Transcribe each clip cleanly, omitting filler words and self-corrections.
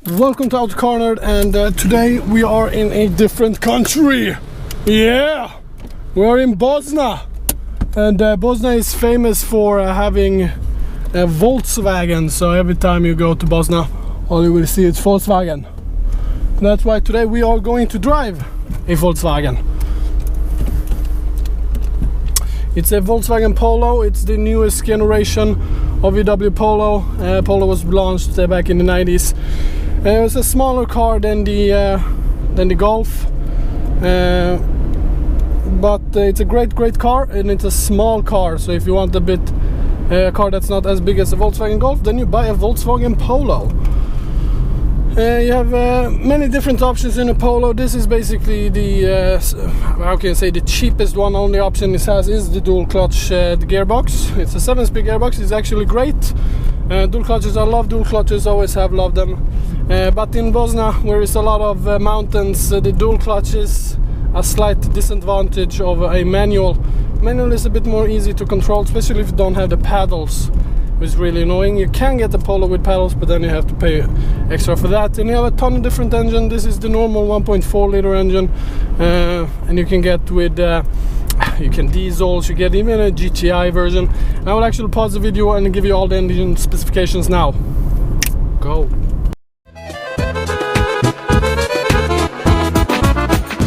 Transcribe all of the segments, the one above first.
Welcome to Auto Corner, and today we are in a different country. Yeah, we are in Bosna, and Bosna is famous for having a Volkswagen. So every time you go to Bosna, all you will see is Volkswagen. And that's why today we are going to drive a Volkswagen. It's a Volkswagen Polo. It's the newest generation of Vw Polo. Polo was launched back in the 90s. It was a smaller car than the Golf, but it's a great car, and it's a small car. So if you want a car that's not as big as a Volkswagen Golf, then you buy a Volkswagen Polo. You have many different options in a Polo. This is basically the how can I say, the cheapest one. Only option it has is the dual clutch, the gearbox. It's a 7-speed gearbox. It's actually great. Dual clutches, I love dual clutches, always have loved them. But in Bosna, where there's a lot of mountains, the dual clutch is a slight disadvantage of a manual. Manual is a bit more easy to control, especially if you don't have the paddles, which is really annoying. You can get the Polo with paddles, but then you have to pay extra for that. And you have a ton of different engines. This is the normal 1.4 liter engine, and you can get with you can diesels, you get even a GTI version. I will actually pause the video and give you all the engine specifications now. Go.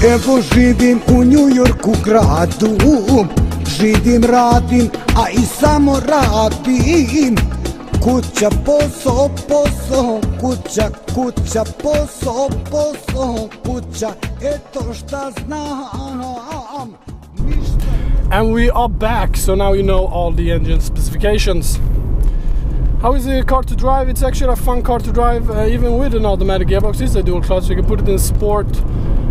Evo živim u New Yorku gradu, živim, radim, a I samo radim. Kuća, posao, posao, kuća, kuća, posao, posao, kuća, eto šta znam. And we are back, so now you know all the engine specifications. How is the car to drive? It's actually a fun car to drive, even with an automatic gearbox. It's a dual clutch, you can put it in sport,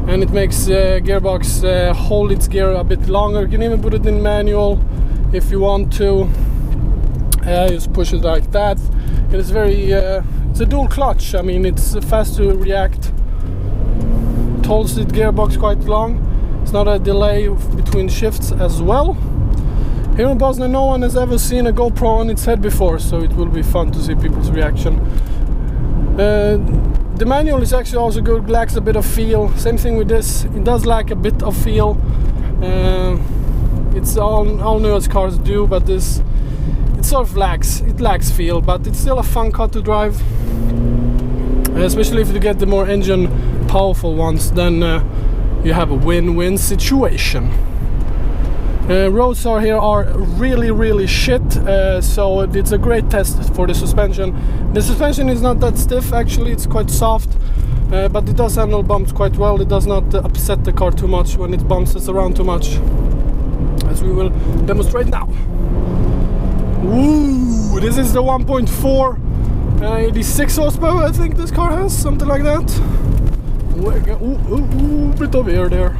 and it makes gearbox hold its gear a bit longer. You can even put it in manual if you want to. Just push it like that. It is very, it's a dual clutch. I mean, it's fast to react. It holds the gearbox quite long. It's not a delay between shifts as well. Here in Bosnia, no one has ever seen a GoPro on its head before, so it will be fun to see people's reaction. The manual is actually also good, lacks a bit of feel. Same thing with this, it does lack a bit of feel. It's all newest cars do, but this, it sort of lacks feel, but it's still a fun car to drive. Especially if you get the more engine powerful ones, then you have a win-win situation. Roads here are really shit, so it's a great test for the suspension. The suspension is not that stiff, actually, it's quite soft, but it does handle bumps quite well. It does not upset the car too much when it bounces around too much, as we will demonstrate now. Ooh, this is the 1.4 86 horsepower, I think this car has, something like that. Ooh, bit of air there.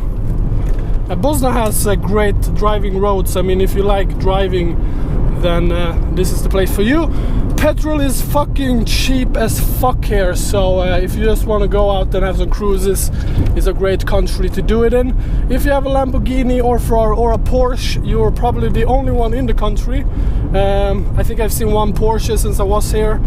Bosna has great driving roads. I mean, if you like driving, then this is the place for you. Petrol is fucking cheap as fuck here, so if you just want to go out and have some cruises, it's a great country to do it in. If you have a Lamborghini or Ferrari or a Porsche, you're probably the only one in the country. I think I've seen one Porsche since I was here,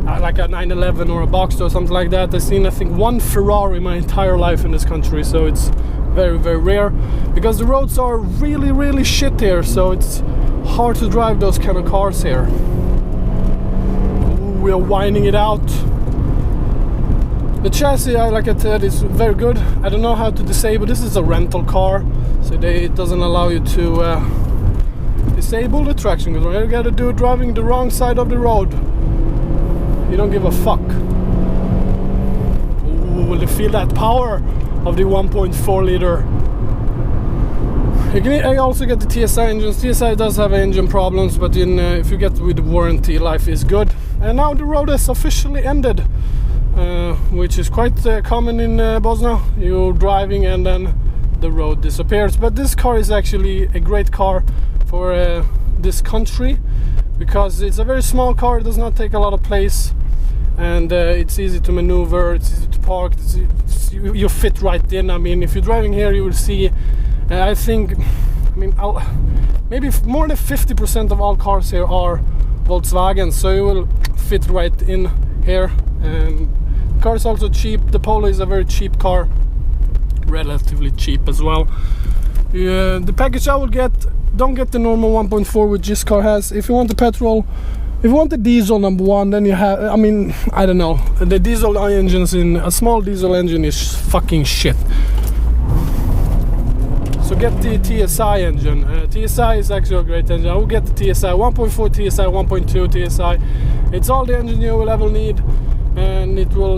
like a 911 or a Boxster or something like that. I've seen, I think, one Ferrari my entire life in this country, so it's very rare, because the roads are really shit here, so it's hard to drive those kind of cars here. Ooh, we are winding it out. The chassis, like I said, is very good. I don't know how to disable. This is a rental car, so it doesn't allow you to disable the traction control. You gotta do it driving the wrong side of the road. You don't give a fuck. Ooh, will you feel that power of the 1.4 liter? I also get the TSI engines. TSI does have engine problems, but if you get with the warranty, life is good. And now the road has officially ended, which is quite common in Bosnia. You're driving and then the road disappears. But this car is actually a great car for this country, because it's a very small car. It does not take a lot of place, and it's easy to maneuver, it's easy to park, you fit right in. I mean, if you're driving here, you will see, I think, maybe more than 50% of all cars here are Volkswagen, so you will fit right in here. car is also cheap. The Polo is a very cheap car, relatively cheap as well. The package I will get, don't get the normal 1.4 which this car has. If you want the petrol, if you want the diesel number one, then you have, I mean, I don't know, the diesel engines in a small diesel engine is fucking shit. So get the TSI engine. TSI is actually a great engine. I will get the TSI 1.4 TSI, 1.2 TSI. It's all the engine you will ever need, and it will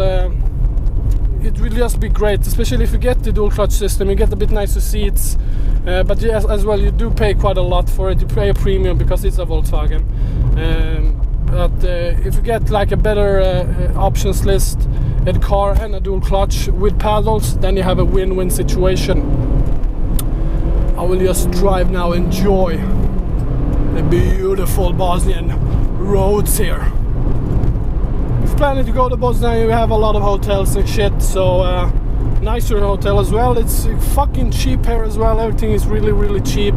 just be great, especially if you get the dual clutch system. You get a bit nicer seats, but yes, as well, you do pay quite a lot for it. You pay a premium because it's a Volkswagen. But if you get like a better options list, a car and a dual clutch with paddles, then you have a win-win situation. I will just drive now, enjoy the beautiful Bosnian roads here. If you're planning to go to Bosnia, you have a lot of hotels and shit, so nicer hotel as well. It's fucking cheap here as well. Everything is really cheap.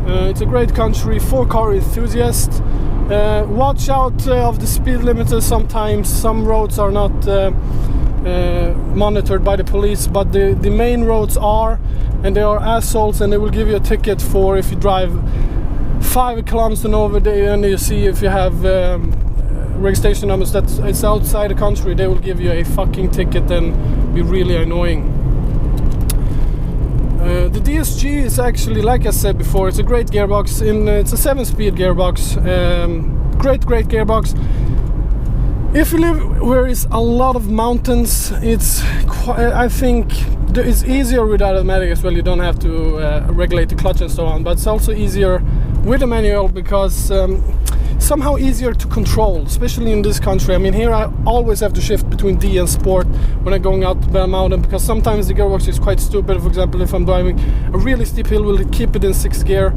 It's a great country for car enthusiasts. Watch out of the speed limiters sometimes. Some roads are not monitored by the police, but the main roads are, and they are assholes, and they will give you a ticket for if you drive 5 kilometers over there, and you see if you have registration numbers that it's outside the country, they will give you a fucking ticket and be really annoying. The DSG is actually, like I said before, it's a great gearbox. It's a 7-speed gearbox. Great gearbox. If you live where is a lot of mountains, it's I think it's easier with automatic as well. You don't have to regulate the clutch and so on, but it's also easier with a manual because somehow easier to control, especially in this country. I mean, here I always have to shift between D and Sport when I'm going out the mountain, because sometimes the gearbox is quite stupid. For example, if I'm driving a really steep hill, we'll keep it in 6th gear,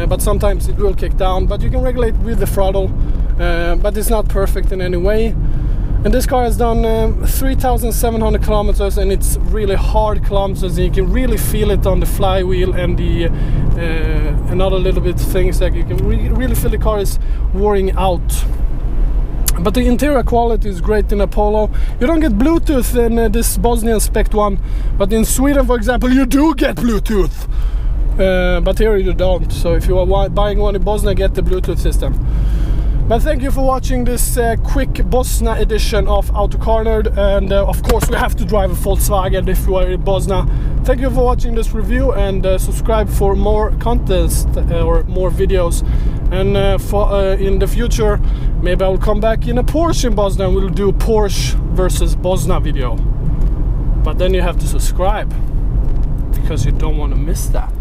but sometimes it will kick down. But you can regulate with the throttle, but it's not perfect in any way. And this car has done 3,700 kilometers, and it's really hard kilometers, and you can really feel it on the flywheel and the and other little bit things that you can really feel the car is wearing out. But the interior quality is great in a Polo. You don't get Bluetooth in this Bosnian spec one, but in Sweden, for example, you do get Bluetooth. But here you don't. So if you are buying one in Bosnia, get the Bluetooth system. But thank you for watching this quick Bosnia edition of Auto Car Nerd, and of course we have to drive a Volkswagen if you are in Bosnia. Thank you for watching this review, and subscribe for more content or more videos. And in the future, maybe I will come back in a Porsche in Bosnia and we'll do Porsche versus Bosnia video. But then you have to subscribe, because you don't want to miss that.